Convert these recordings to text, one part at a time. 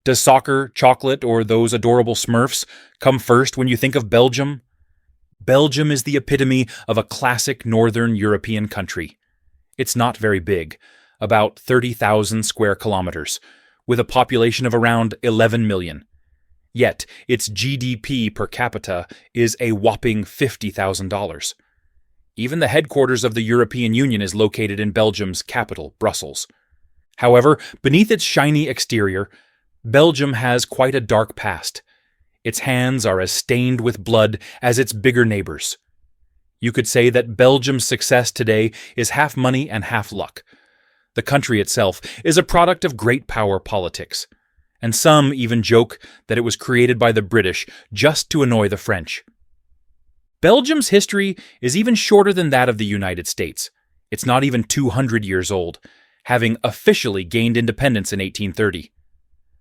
Does soccer, chocolate, or those adorable Smurfs come first when you think of Belgium? Belgium is the epitome of a classic northern European country. It's not very big, about 30,000 square kilometers, with a population of around 11 million. Yet, its GDP per capita is a whopping $50,000. Even the headquarters of the European Union is located in Belgium's capital, Brussels. However, beneath its shiny exterior, Belgium has quite a dark past. Its hands are as stained with blood as its bigger neighbors. You could say that Belgium's success today is half money and half luck. The country itself is a product of great power politics, and some even joke that it was created by the British just to annoy the French. Belgium's history is even shorter than that of the United States. It's not even 200 years old, having officially gained independence in 1830.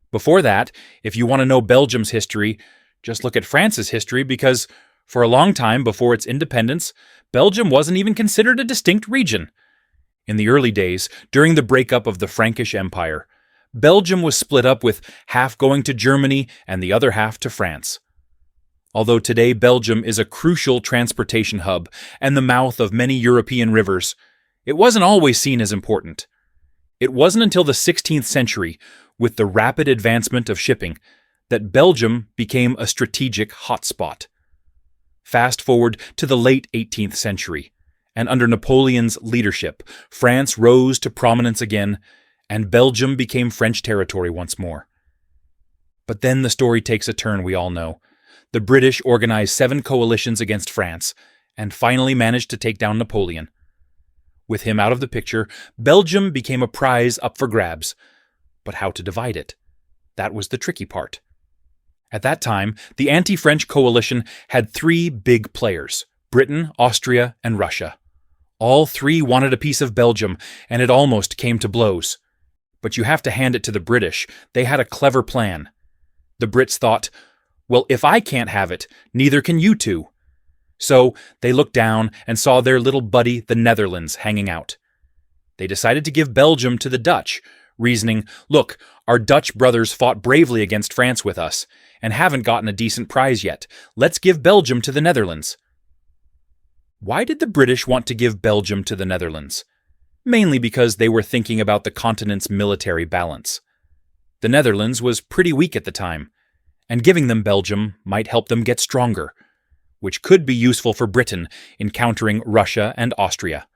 Before that, if you want to know Belgium's history, just look at France's history because, for a long time before its independence, Belgium wasn't even considered a distinct region. In the early days, during the breakup of the Frankish Empire, Belgium was split up with half going to Germany and the other half to France. Although today Belgium is a crucial transportation hub and the mouth of many European rivers, it wasn't always seen as important. It wasn't until the 16th century, with the rapid advancement of shipping, that Belgium became a strategic hotspot. Fast forward to the late 18th century, and under Napoleon's leadership, France rose to prominence again, and Belgium became French territory once more. But then the story takes a turn we all know. The British organized 7 coalitions against France, and finally managed to take down Napoleon. With him out of the picture, Belgium became a prize up for grabs. But how to divide it? That was the tricky part. At that time, the anti-French coalition had 3 big players: Britain, Austria, and Russia. All 3 wanted a piece of Belgium, and it almost came to blows. But you have to hand it to the British. They had a clever plan. The Brits thought, well, if I can't have it, neither can you two. So they looked down and saw their little buddy, the Netherlands, hanging out. They decided to give Belgium to the Dutch, reasoning, look, our Dutch brothers fought bravely against France with us, and haven't gotten a decent prize yet. Let's give Belgium to the Netherlands. Why did the British want to give Belgium to the Netherlands? Mainly because they were thinking about the continent's military balance. The Netherlands was pretty weak at the time, and giving them Belgium might help them get stronger, which could be useful for Britain in countering Russia and Austria.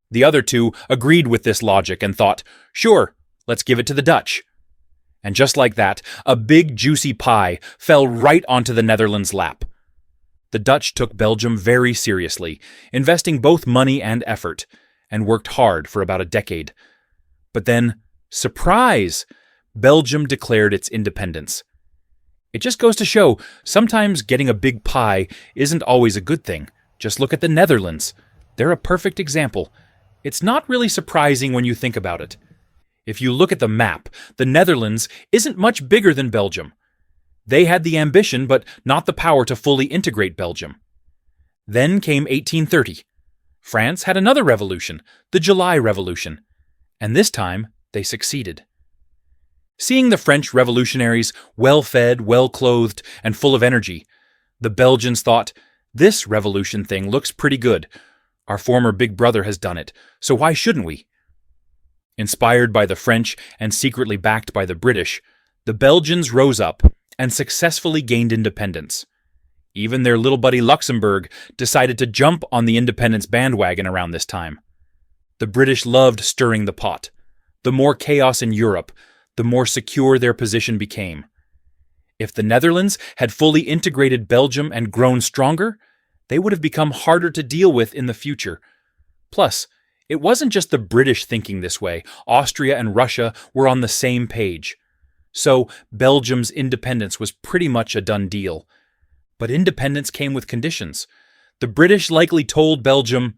The other 2 agreed with this logic and thought, sure, let's give it to the Dutch. And just like that, a big juicy pie fell right onto the Netherlands' lap. The Dutch took Belgium very seriously, investing both money and effort, and worked hard for about a decade. But then, surprise! Belgium declared its independence. It just goes to show, sometimes getting a big pie isn't always a good thing. Just look at the Netherlands. They're a perfect example. It's not really surprising when you think about it. If you look at the map, the Netherlands isn't much bigger than Belgium. They had the ambition, but not the power to fully integrate Belgium. Then came 1830. France had another revolution, the July Revolution, and this time they succeeded. Seeing the French revolutionaries well-fed, well-clothed, and full of energy, the Belgians thought, this revolution thing looks pretty good. Our former big brother has done it, so why shouldn't we? Inspired by the French and secretly backed by the British, the Belgians rose up and successfully gained independence. Even their little buddy Luxembourg decided to jump on the independence bandwagon around this time. The British loved stirring the pot. The more chaos in Europe, the more secure their position became. If the Netherlands had fully integrated Belgium and grown stronger, they would have become harder to deal with in the future. Plus, it wasn't just the British thinking this way. Austria and Russia were on the same page. So, Belgium's independence was pretty much a done deal. But independence came with conditions. The British likely told Belgium,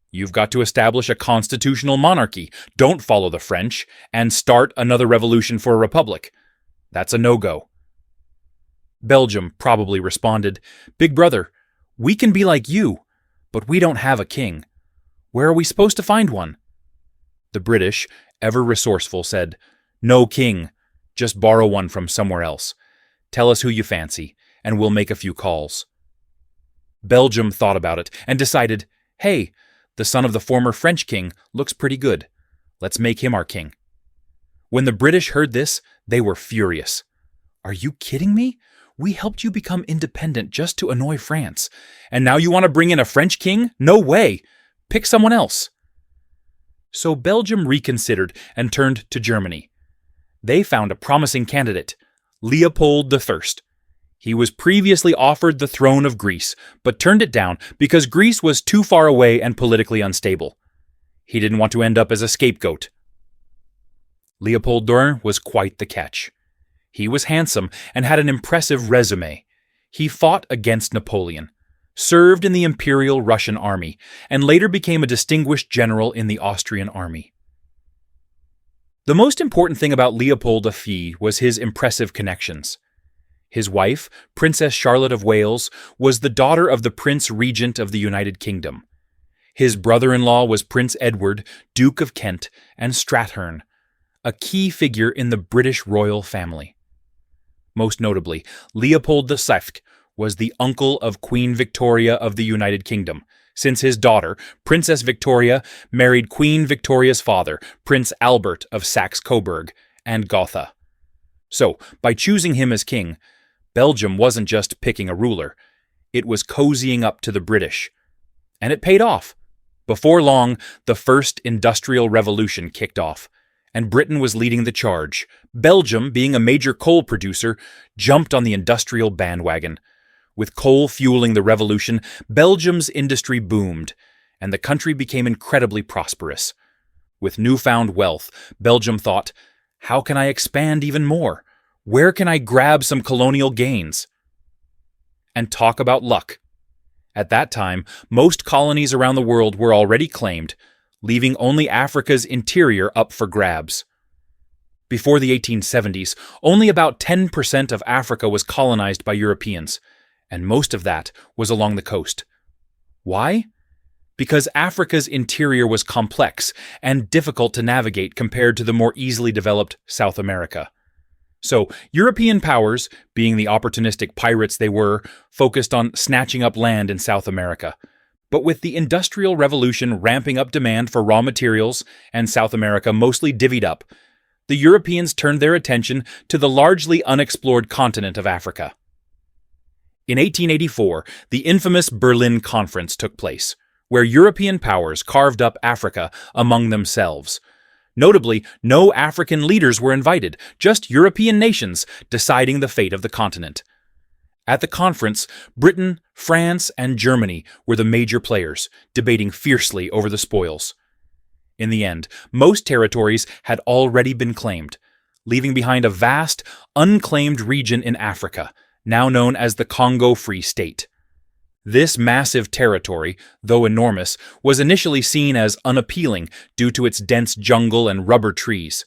you've got to establish a constitutional monarchy, don't follow the French, and start another revolution for a republic. That's a no-go. Belgium probably responded, Big brother, we can be like you, but we don't have a king. Where are we supposed to find one? The British, ever resourceful, said, no king, Just borrow one from somewhere else. Tell us who you fancy, and we'll make a few calls. Belgium thought about it and decided, hey, the son of the former French king looks pretty good. Let's make him our king. When the British heard this, they were furious. Are you kidding me? We helped you become independent just to annoy France. And now you want to bring in a French king? No way! Pick someone else. So Belgium reconsidered and turned to Germany. They found a promising candidate, Leopold I. He was previously offered the throne of Greece, but turned it down because Greece was too far away and politically unstable. He didn't want to end up as a scapegoat. Leopold I was quite the catch. He was handsome and had an impressive resume. He fought against Napoleon, served in the Imperial Russian army, and later became a distinguished general in the Austrian army. The most important thing about Leopold I was his impressive connections. His wife, Princess Charlotte of Wales, was the daughter of the Prince Regent of the United Kingdom. His brother-in-law was Prince Edward, Duke of Kent and Strathearn, a key figure in the British royal family. Most notably, Leopold II was the uncle of Queen Victoria of the United Kingdom, since his daughter, Princess Victoria, married Queen Victoria's father, Prince Albert of Saxe-Coburg and Gotha. So, by choosing him as king, Belgium wasn't just picking a ruler, it was cozying up to the British. And it paid off. Before long, the First Industrial Revolution kicked off, and Britain was leading the charge. Belgium, being a major coal producer, jumped on the industrial bandwagon. With coal fueling the revolution, Belgium's industry boomed, and the country became incredibly prosperous. With newfound wealth, Belgium thought, how can I expand even more? Where can I grab some colonial gains? And talk about luck. At that time, most colonies around the world were already claimed, leaving only Africa's interior up for grabs. Before the 1870s, only about 10% of Africa was colonized by Europeans, and most of that was along the coast. Why? Because Africa's interior was complex and difficult to navigate compared to the more easily developed South America. So, European powers, being the opportunistic pirates they were, focused on snatching up land in South America. But with the Industrial Revolution ramping up demand for raw materials and South America mostly divvied up, the Europeans turned their attention to the largely unexplored continent of Africa. In 1884, the infamous Berlin Conference took place, where European powers carved up Africa among themselves. Notably, no African leaders were invited, just European nations deciding the fate of the continent. At the conference, Britain, France, and Germany were the major players, debating fiercely over the spoils. In the end, most territories had already been claimed, leaving behind a vast, unclaimed region in Africa, now known as the Congo Free State. This massive territory, though enormous, was initially seen as unappealing due to its dense jungle and rubber trees.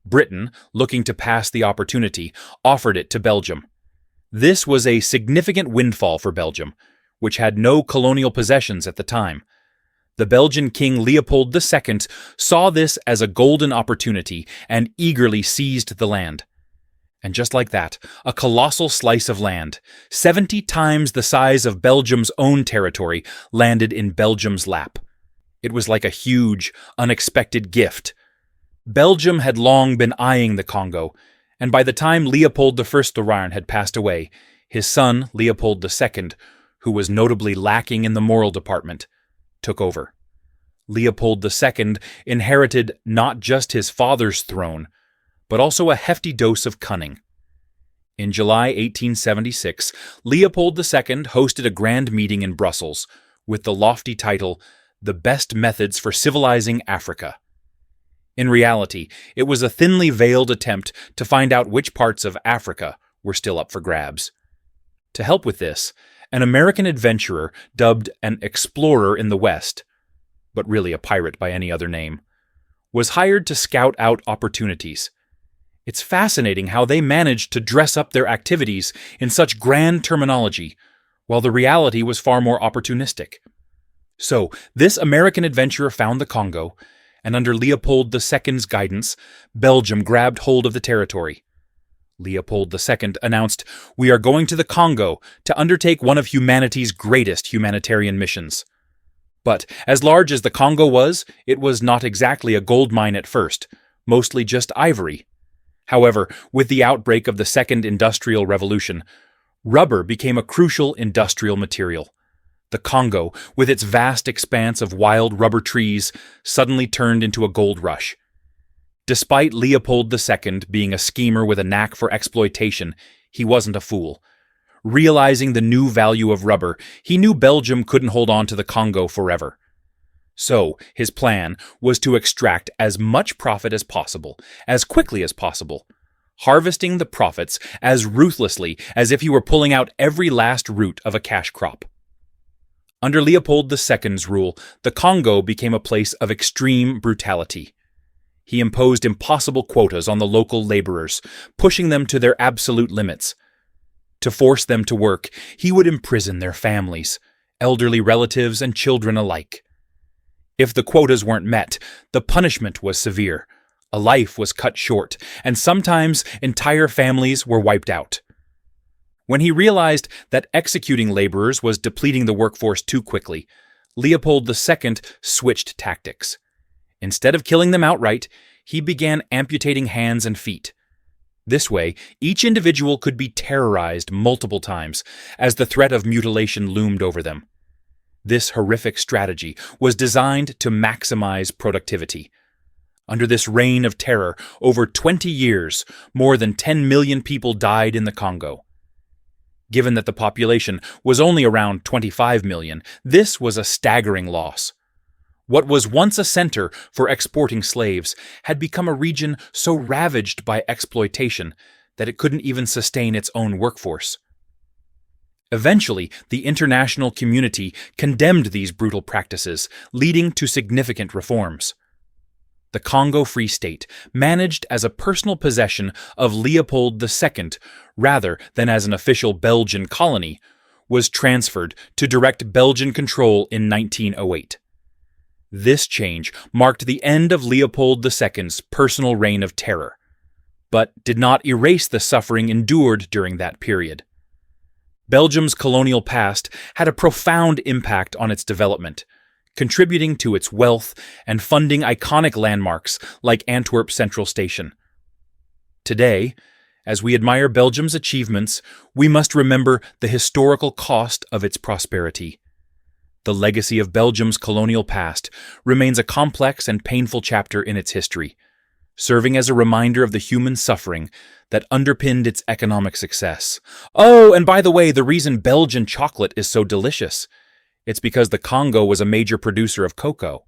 Britain, looking to pass the opportunity, offered it to Belgium. This was a significant windfall for Belgium, which had no colonial possessions at the time. The Belgian King Leopold II saw this as a golden opportunity and eagerly seized the land. And just like that, a colossal slice of land, 70 times the size of Belgium's own territory, landed in Belgium's lap. It was like a huge, unexpected gift. Belgium had long been eyeing the Congo, and by the time Leopold I Thuran had passed away, his son, Leopold II, who was notably lacking in the moral department, took over. Leopold II inherited not just his father's throne, but also a hefty dose of cunning. In July 1876, Leopold II hosted a grand meeting in Brussels with the lofty title, "The Best Methods for Civilizing Africa." In reality, it was a thinly veiled attempt to find out which parts of Africa were still up for grabs. To help with this, an American adventurer dubbed an explorer in the West, but really a pirate by any other name, was hired to scout out opportunities. It's fascinating how they managed to dress up their activities in such grand terminology, while the reality was far more opportunistic. So, this American adventurer found the Congo, and under Leopold II's guidance, Belgium grabbed hold of the territory. Leopold II announced, "We are going to the Congo to undertake one of humanity's greatest humanitarian missions." But as large as the Congo was, it was not exactly a gold mine at first, mostly just ivory. However, with the outbreak of the Second Industrial Revolution, rubber became a crucial industrial material. The Congo, with its vast expanse of wild rubber trees, suddenly turned into a gold rush. Despite Leopold II being a schemer with a knack for exploitation, he wasn't a fool. Realizing the new value of rubber, he knew Belgium couldn't hold on to the Congo forever. So, his plan was to extract as much profit as possible, as quickly as possible, harvesting the profits as ruthlessly as if he were pulling out every last root of a cash crop. Under Leopold II's rule, the Congo became a place of extreme brutality. He imposed impossible quotas on the local laborers, pushing them to their absolute limits. To force them to work, he would imprison their families, elderly relatives and children alike. If the quotas weren't met, the punishment was severe. A life was cut short, and sometimes entire families were wiped out. When he realized that executing laborers was depleting the workforce too quickly, Leopold II switched tactics. Instead of killing them outright, he began amputating hands and feet. This way, each individual could be terrorized multiple times as the threat of mutilation loomed over them. This horrific strategy was designed to maximize productivity. Under this reign of terror, over 20 years, more than 10 million people died in the Congo. Given that the population was only around 25 million, this was a staggering loss. What was once a center for exporting slaves had become a region so ravaged by exploitation that it couldn't even sustain its own workforce. Eventually, the international community condemned these brutal practices, leading to significant reforms. The Congo Free State, managed as a personal possession of Leopold II rather than as an official Belgian colony, was transferred to direct Belgian control in 1908. This change marked the end of Leopold II's personal reign of terror, but did not erase the suffering endured during that period. Belgium's colonial past had a profound impact on its development, contributing to its wealth and funding iconic landmarks like Antwerp Central Station. Today, as we admire Belgium's achievements, we must remember the historical cost of its prosperity. The legacy of Belgium's colonial past remains a complex and painful chapter in its history, serving as a reminder of the human suffering that underpinned its economic success. Oh, and by the way, the reason Belgian chocolate is so delicious, it's because the Congo was a major producer of cocoa.